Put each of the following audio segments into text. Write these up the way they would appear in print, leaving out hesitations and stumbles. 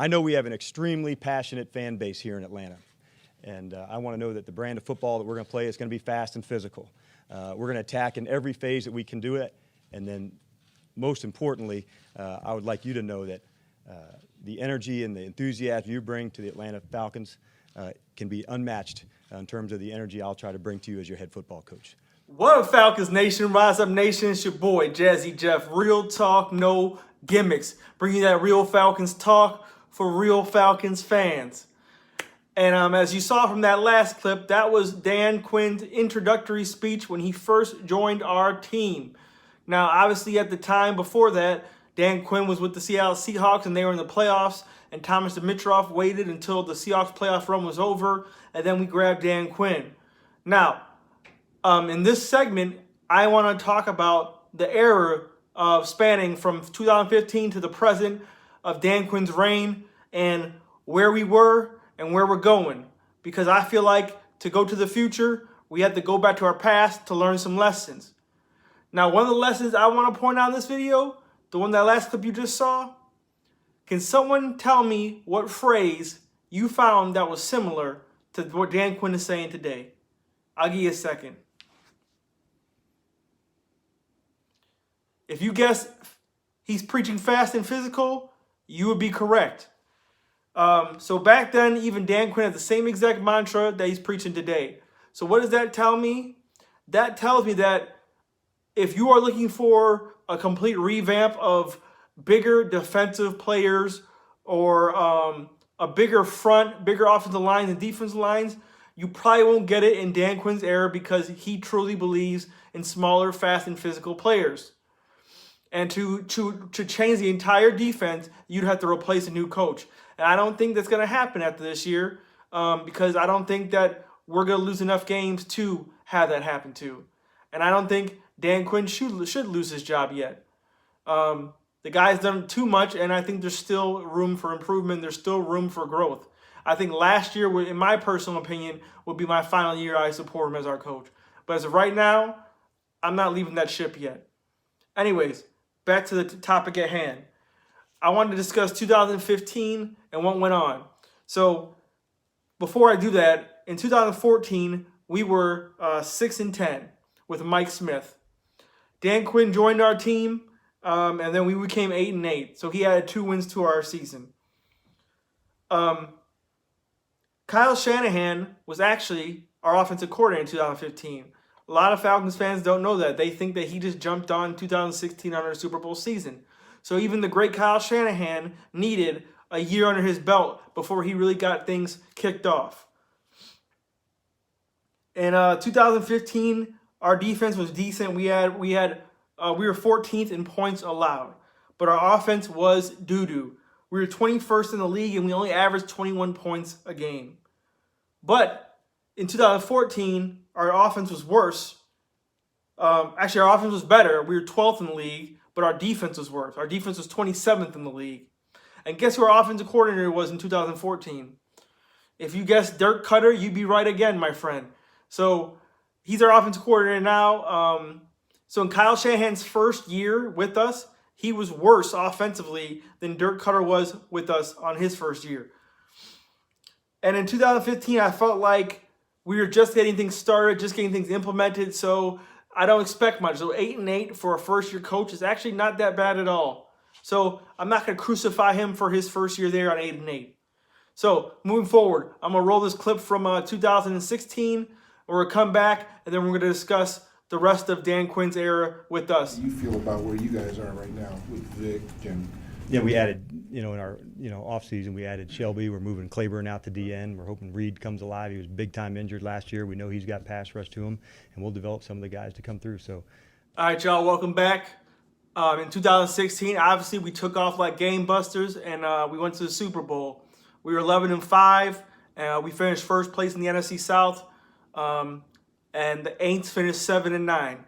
I know we have an extremely passionate fan base here in Atlanta. And I want to know that the brand of football that we're going to play is going to be fast and physical. We're going to attack in every phase that we can do it. And then, most importantly, I would like you to know that the energy and the enthusiasm you bring to the Atlanta Falcons can be unmatched in terms of the energy I'll try to bring to you as your head football coach. What up, Falcons Nation? Rise Up Nation. It's your boy, Jazzy Jeff. Real talk, no gimmicks. Bringing you that real Falcons talk for real Falcons fans. And as you saw from that last clip, that was Dan Quinn's introductory speech when he first joined our team. Now, obviously, at the time before that, Dan Quinn was with the Seattle Seahawks, and they were in the playoffs, and Thomas Dimitroff waited until the Seahawks playoff run was over, and then we grabbed Dan Quinn. Now, in this segment, I want to talk about the era of spanning from 2015 to the present of Dan Quinn's reign and where we were and where we're going. Because I feel like to go to the future, we have to go back to our past to learn some lessons. Now, one of the lessons I want to point out in this video, the one that last clip you just saw, can someone tell me what phrase you found that was similar to what Dan Quinn is saying today? I'll give you a second. If you guess he's preaching fast and physical, you would be correct. So back then, even Dan Quinn had the same exact mantra that he's preaching today. So what does that tell me? That tells me that if you are looking for a complete revamp of bigger defensive players or a bigger front, bigger offensive lines and defensive lines, you probably won't get it in Dan Quinn's era because he truly believes in smaller, fast, and physical players. And to change the entire defense, you'd have to replace a new coach. And I don't think that's going to happen after this year because I don't think that we're going to lose enough games to have that happen to. And I don't think Dan Quinn should lose his job yet. The guy's done too much, and I think there's still room for improvement. There's still room for growth. I think last year, in my personal opinion, would be my final year I support him as our coach. But as of right now, I'm not leaving that ship yet. Anyways, back to the topic at hand. I wanted to discuss 2015 and what went on. So before I do that, in 2014, we were 6-10 with Mike Smith. Dan Quinn joined our team, and then we became 8-8. So he added 2 wins to our season. Kyle Shanahan was actually our offensive coordinator in 2015. A lot of Falcons fans don't know that. They think that he just jumped on 2016 on our Super Bowl season. So even the great Kyle Shanahan needed a year under his belt before he really got things kicked off. In 2015, our defense was decent. We were 14th in points allowed, but our offense was doo-doo. We were 21st in the league, and we only averaged 21 points a game. But in 2014, our offense was worse. Actually, our offense was better. We were 12th in the league, but our defense was worse. Our defense was 27th in the league. And guess who our offensive coordinator was in 2014? If you guessed Dirk Cutter, you'd be right again, my friend. So he's our offensive coordinator now. So in Kyle Shanahan's first year with us, he was worse offensively than Dirk Cutter was with us on his first year. And in 2015, I felt like we were just getting things started, just getting things implemented. So I don't expect much. So 8-8 for a first-year coach is actually not that bad at all. So I'm not going to crucify him for his first year there on 8-8. So moving forward, I'm going to roll this clip from 2016. We're going to come back, and then we're going to discuss the rest of Dan Quinn's era with us. How do you feel about where you guys are right now with Vic and... Yeah, we added, in our, offseason, we added Shelby. We're moving Claiborne out to DN. We're hoping Reed comes alive. He was big-time injured last year. We know he's got pass rush to him, and we'll develop some of the guys to come through. So, all right, y'all, welcome back. In 2016, obviously, we took off like game busters, and we went to the Super Bowl. We were 11-5, and we finished first place in the NFC South, and the Aints finished 7-9.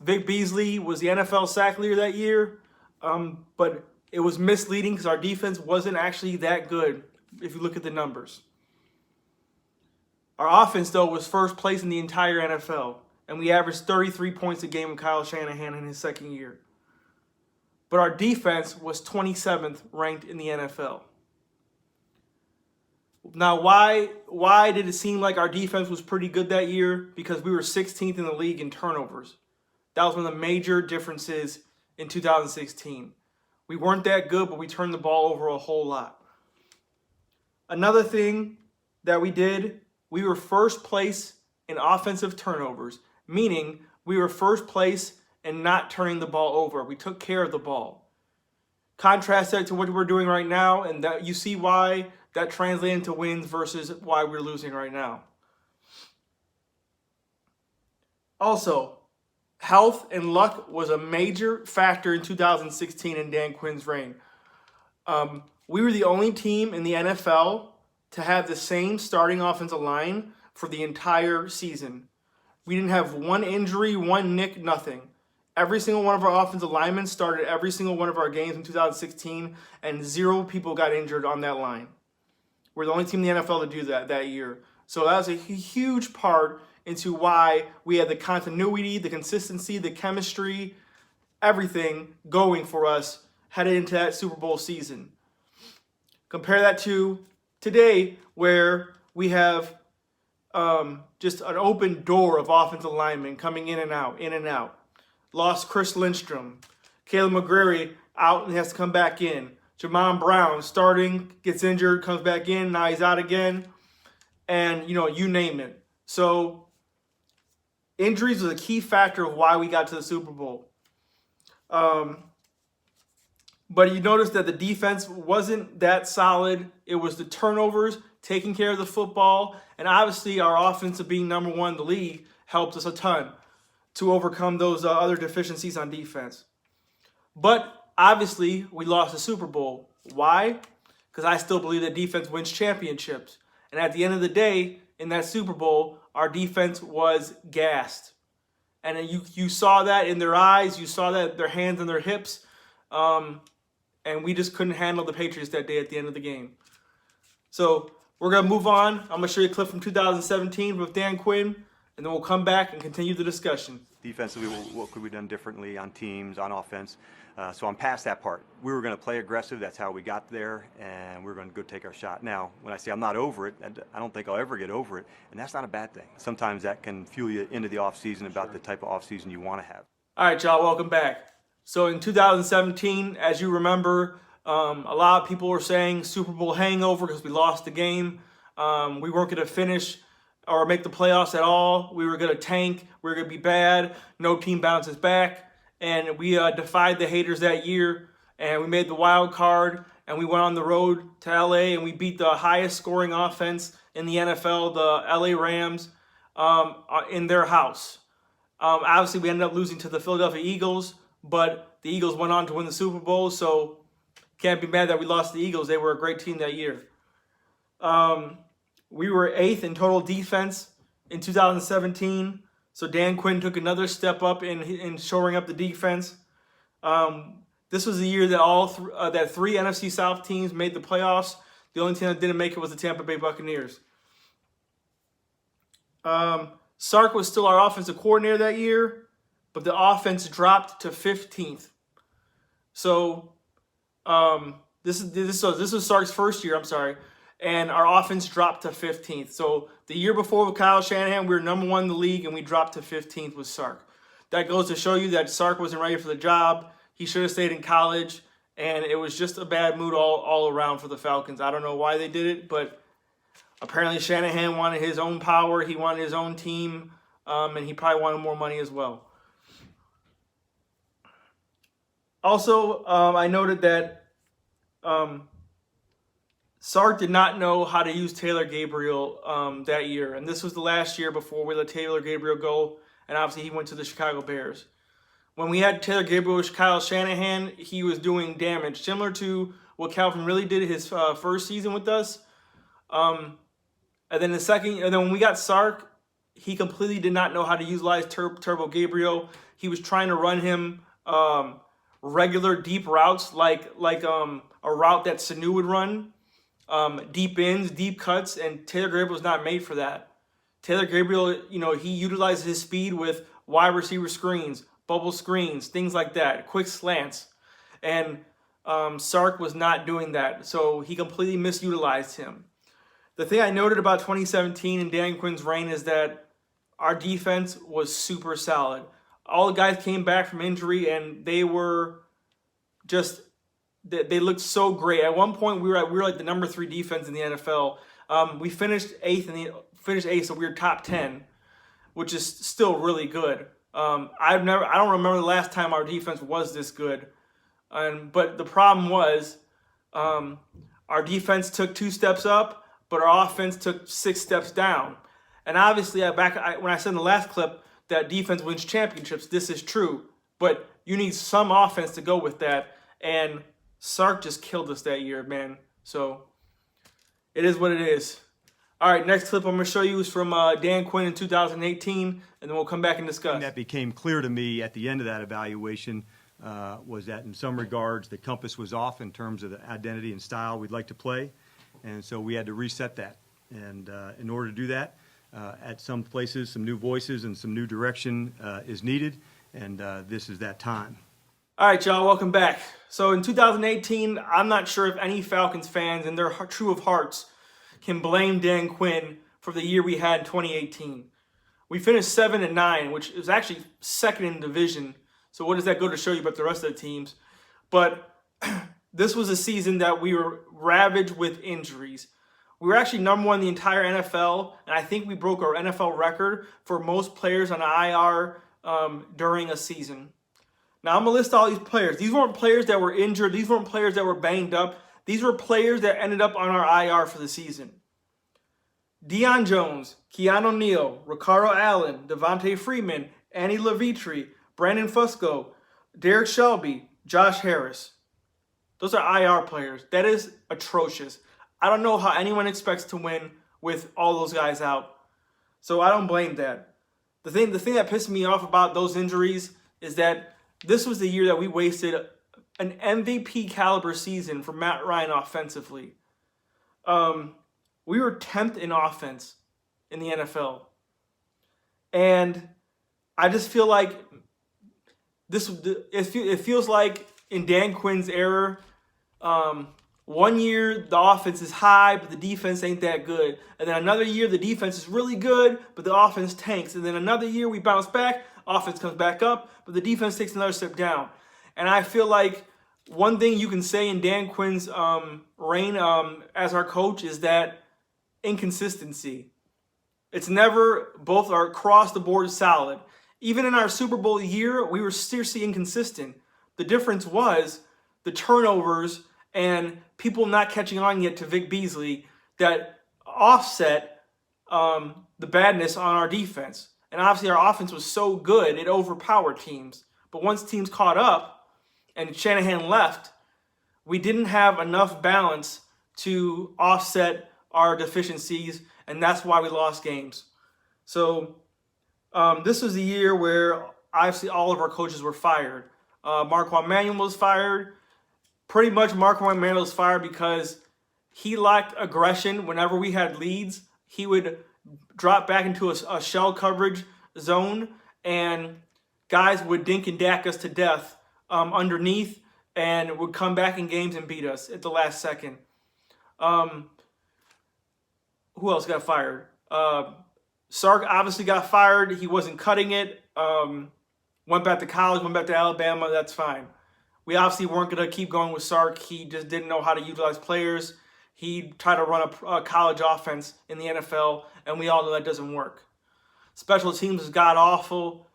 Vic Beasley was the NFL sack leader that year. But it was misleading because our defense wasn't actually that good if you look at the numbers. Our offense, though, was first place in the entire NFL, and we averaged 33 points a game with Kyle Shanahan in his second year. but our defense was 27th ranked in the NFL. Now, why did it seem like our defense was pretty good that year? Because we were 16th in the league in turnovers. That was one of the major differences in 2016. We weren't that good, but we turned the ball over a whole lot. Another thing that we did, we were first place in offensive turnovers, meaning we were first place in not turning the ball over. We took care of the ball. Contrast that to what we're doing right now, and that you see why that translates into wins versus why we're losing right now. Also, health and luck was a major factor in 2016 in Dan Quinn's reign. We were the only team in the NFL to have the same starting offensive line for the entire season. We didn't have one injury, one nick, nothing. Every single one of our offensive linemen started every single one of our games in 2016, and 0 people got injured on that line. We're the only team in the NFL to do that year. So that was a huge part into why we had the continuity, the consistency, the chemistry, everything going for us headed into that Super Bowl season. Compare that to today, where we have just an open door of offensive linemen coming in and out. Lost Chris Lindstrom. Caleb McGrary out and has to come back in. Jamon Brown starting, gets injured, comes back in, now he's out again. And, you name it. So, injuries was a key factor of why we got to the Super Bowl. But you notice that the defense wasn't that solid. It was the turnovers, taking care of the football, and obviously our offense of being number 1 in the league helped us a ton to overcome those other deficiencies on defense. But obviously, we lost the Super Bowl. Why? Because I still believe that defense wins championships. And at the end of the day, in that Super Bowl, our defense was gassed. And you saw that in their eyes. You saw that in their hands and their hips. And we just couldn't handle the Patriots that day at the end of the game. So we're going to move on. I'm going to show you a clip from 2017 with Dan Quinn, and then we'll come back and continue the discussion. Defensively, what could we have done differently on teams, on offense? So I'm past that part. We were going to play aggressive. That's how we got there, and we're going to go take our shot. Now, when I say I'm not over it, I don't think I'll ever get over it, and that's not a bad thing. Sometimes that can fuel you into the offseason about the type of offseason you want to have. All right, y'all, welcome back. So in 2017, as you remember, a lot of people were saying Super Bowl hangover because we lost the game. We weren't going to finish or make the playoffs at all. We were going to tank. We were going to be bad. No team bounces back. And we defied the haters that year, and we made the wild card, and we went on the road to LA, and we beat the highest scoring offense in the NFL, the LA Rams, in their house. Obviously, we ended up losing to the Philadelphia Eagles, but the Eagles went on to win the Super Bowl, so can't be mad that we lost the Eagles. They were a great team that year. We were 8th in total defense in 2017. So Dan Quinn took another step up in shoring up the defense. This was the year that that 3 NFC South teams made the playoffs. The only team that didn't make it was the Tampa Bay Buccaneers. Sark was still our offensive coordinator that year, but the offense dropped to 15th. So this was Sark's first year. I'm sorry. And our offense dropped to 15th. So the year before with Kyle Shanahan, we were number 1 in the league, and we dropped to 15th with Sark. That goes to show you that Sark wasn't ready for the job. He should have stayed in college, and it was just a bad mood all around for the Falcons. I don't know why they did it, but apparently Shanahan wanted his own power. He wanted his own team, and he probably wanted more money as well. Also, I noted that Sark did not know how to use Taylor Gabriel that year. And this was the last year before we let Taylor Gabriel go. And obviously he went to the Chicago Bears. When we had Taylor Gabriel with Kyle Shanahan, he was doing damage. Similar to what Calvin really did his first season with us. And then when we got Sark, he completely did not know how to utilize Turbo Gabriel. He was trying to run him regular deep routes like a route that Sanu would run. Deep ins, deep cuts, and Taylor Gabriel was not made for that. Taylor Gabriel, he utilizes his speed with wide receiver screens, bubble screens, things like that, quick slants. And Sark was not doing that, so he completely misutilized him. The thing I noted about 2017 and Dan Quinn's reign is that our defense was super solid. All the guys came back from injury, and they were just they looked so great. At one point, we were like the number 3 defense in the NFL. We finished eighth, so we were top 10, which is still really good. I don't remember the last time our defense was this good. But the problem was, our defense took 2 steps up, but our offense took 6 steps down. And obviously, when I said in the last clip that defense wins championships, this is true. But you need some offense to go with that. And Sark just killed us that year, man. So it is what it is. All right, next clip I'm going to show you is from Dan Quinn in 2018, and then we'll come back and discuss. And that became clear to me at the end of that evaluation was that in some regards the compass was off in terms of the identity and style we'd like to play. And so we had to reset that. And in order to do that, at some places, some new voices and some new direction is needed, and this is that time. All right, y'all, welcome back. So in 2018, I'm not sure if any Falcons fans in their true of hearts can blame Dan Quinn for the year we had in 2018. We finished 7-9, which is actually second in division. So what does that go to show you about the rest of the teams? But this was a season that we were ravaged with injuries. We were actually number 1 in the entire NFL, and I think we broke our NFL record for most players on IR during a season. Now, I'm going to list all these players. These weren't players that were injured. These weren't players that were banged up. These were players that ended up on our IR for the season. Deion Jones, Keanu Neal, Ricardo Allen, Devontae Freeman, Annie Levitre, Brandon Fusco, Derek Shelby, Josh Harris. Those are IR players. That is atrocious. I don't know how anyone expects to win with all those guys out. So I don't blame that. The thing that pissed me off about those injuries is that this was the year that we wasted an MVP caliber season for Matt Ryan offensively. We were 10th in offense in the NFL. And I just feel like it feels like in Dan Quinn's era, one year the offense is high, but the defense ain't that good. And then another year the defense is really good, but the offense tanks. And then another year we bounce back, offense comes back up, but the defense takes another step down. And I feel like one thing you can say in Dan Quinn's reign as our coach is that inconsistency. It's never both are across the board solid. Even in our Super Bowl year, we were seriously inconsistent. The difference was the turnovers and people not catching on yet to Vic Beasley that offset the badness on our defense. And obviously our offense was so good, it overpowered teams. But once teams caught up and Shanahan left, we didn't have enough balance to offset our deficiencies, and that's why we lost games. So this was the year where obviously all of our coaches were fired. Marquand Manuel was fired. Pretty much Marquand Manuel was fired because he lacked aggression. Whenever we had leads, he would drop back into a shell coverage zone, and guys would dink and dack us to death underneath and would come back in games and beat us at the last second. Who else got fired? Sark obviously got fired. He wasn't cutting it. Went back to college, went back to Alabama. That's fine. We obviously weren't going to keep going with Sark. He just didn't know how to utilize players. He tried to run a college offense in the NFL, and we all know that doesn't work. Special teams is god-awful.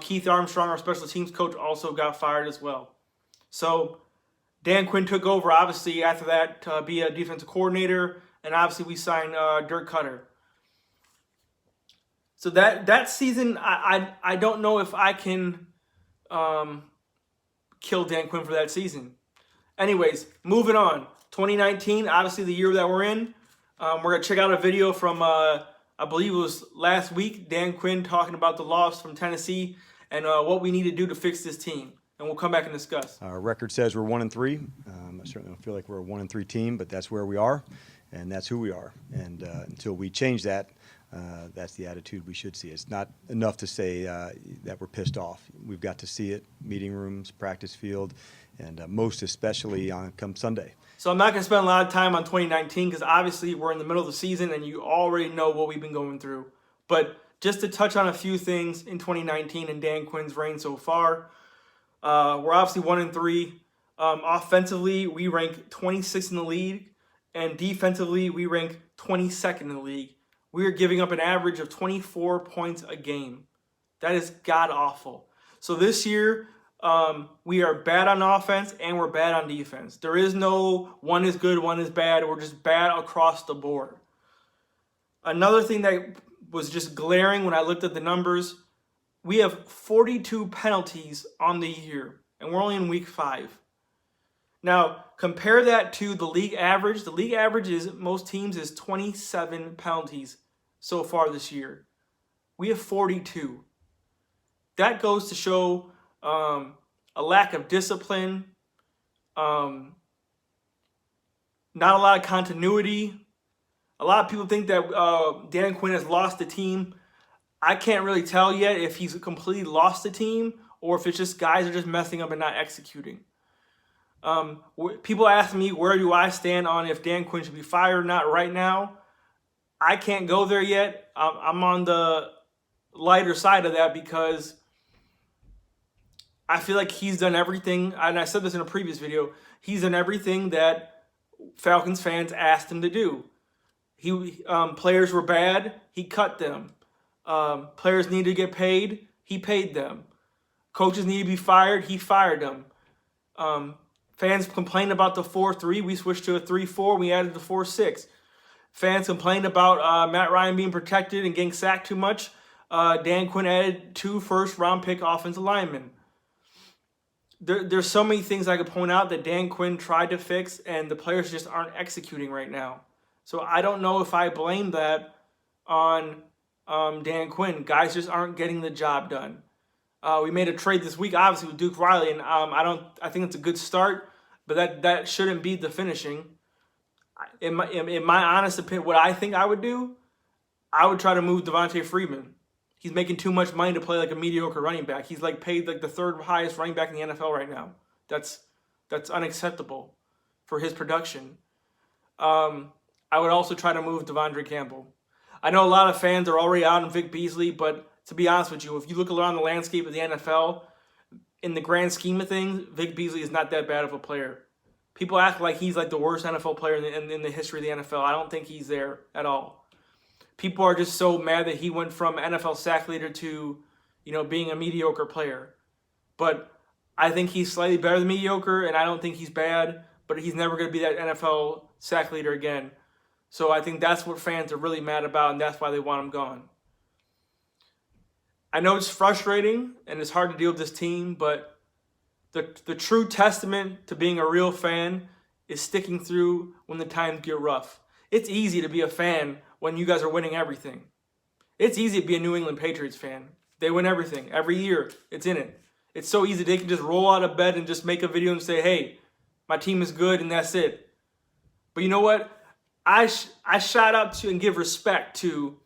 Keith Armstrong, our special teams coach, also got fired as well. So Dan Quinn took over, obviously, after that to be a defensive coordinator, and obviously we signed Dirk Cutter. So that season, I don't know if I can kill Dan Quinn for that season. Anyways, moving on. 2019, obviously the year that we're in. We're going to check out a video from, I believe it was last week, Dan Quinn talking about the loss from Tennessee and what we need to do to fix this team. And we'll come back and discuss. Our record says we're 1-3. I certainly don't feel like we're a 1-3 team, but that's where we are, and that's who we are. And until we change that, that's the attitude we should see. It's not enough to say that we're pissed off. We've got to see it, meeting rooms, practice field, and most especially on come Sunday. So I'm not going to spend a lot of time on 2019 because obviously we're in the middle of the season and you already know what we've been going through. But just to touch on a few things in 2019 and Dan Quinn's reign so far, we're obviously 1-3. Offensively, we rank 26th in the league, and defensively, we rank 22nd in the league. We are giving up an average of 24 points a game. That is god-awful. So this year, we are bad on offense and we're bad on defense. There is no one is good, one is bad. We're just bad across the board. Another thing that was just glaring when I looked at the numbers, we have 42 penalties on the year, and we're only in week 5. Now, compare that to the league average. The league average is, most teams, is 27 penalties so far this year. We have 42. That goes to show a lack of discipline, not a lot of continuity. A lot of people think that Dan Quinn has lost the team. I can't really tell yet if he's completely lost the team or if it's just guys are just messing up and not executing. People ask me, where do I stand on if Dan Quinn should be fired or not right now? I can't go there yet. I'm on the lighter side of that because I feel like he's done everything, and I said this in a previous video, he's done everything that Falcons fans asked him to do. Players were bad, he cut them. Players needed to get paid, he paid them. Coaches need to be fired, he fired them. Fans complained about the 4-3, we switched to a 3-4, we added the 4-6. Fans complained about Matt Ryan being protected and getting sacked too much. Dan Quinn added 2 first-round pick offensive linemen. There's so many things I could point out that Dan Quinn tried to fix, and the players just aren't executing right now. So I don't know if I blame that on Dan Quinn. Guys just aren't getting the job done. We made a trade this week, obviously, with Duke Riley, and I think it's a good start, but that shouldn't be the finishing. In my honest opinion, what I think I would do, I would try to move Devontae Freeman. He's making too much money to play like a mediocre running back. He's like paid like the 3rd highest running back in the NFL right now. That's unacceptable for his production. I would also try to move Devondre Campbell. I know a lot of fans are already out on Vic Beasley, but to be honest with you, if you look around the landscape of the NFL, in the grand scheme of things, Vic Beasley is not that bad of a player. People act like he's like the worst NFL player in the history of the NFL. I don't think he's there at all. People are just so mad that he went from NFL sack leader to, being a mediocre player. But I think he's slightly better than mediocre, and I don't think he's bad, but he's never going to be that NFL sack leader again. So I think that's what fans are really mad about, and that's why they want him gone. I know it's frustrating, and it's hard to deal with this team, but the true testament to being a real fan is sticking through when the times get rough. It's easy to be a fan when you guys are winning everything. It's easy to be a New England Patriots fan. They win everything. Every year, it's in it. It's so easy. They can just roll out of bed and just make a video and say, hey, my team is good, and that's it. But you know what? I shout out to and give respect to,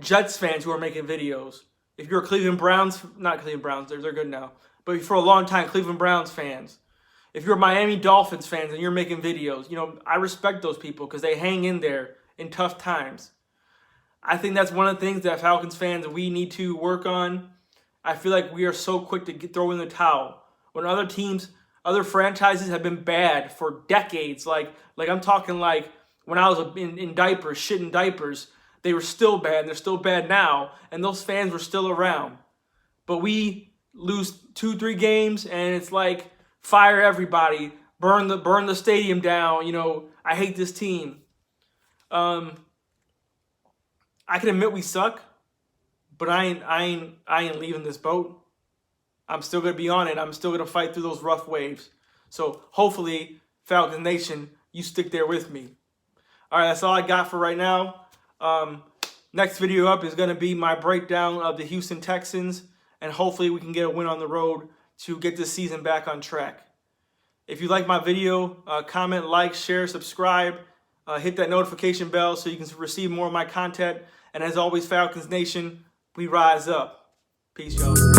Jets fans who are making videos. If you're a Cleveland Browns, not Cleveland Browns, they're good now. But for a long time, Cleveland Browns fans. If you're Miami Dolphins fans and you're making videos, I respect those people because they hang in there in tough times. I think that's one of the things that Falcons fans, we need to work on. I feel like we are so quick to throw in the towel. When other teams, other franchises have been bad for decades, like I'm talking like when I was in diapers, shitting diapers, they were still bad, and they're still bad now, and those fans were still around. But we lose 2-3 games, and it's like, fire everybody, burn the stadium down, I hate this team. I can admit we suck, but I ain't leaving this boat. I'm still gonna be on it. I'm still gonna fight through those rough waves. So hopefully, Falcons Nation, you stick there with me. All right, that's all I got for right now. Next video up is gonna be my breakdown of the Houston Texans, and hopefully we can get a win on the road to get this season back on track. If you like my video, comment, like, share, subscribe. Hit that notification bell so you can receive more of my content. And as always, Falcons Nation, we rise up. Peace, y'all.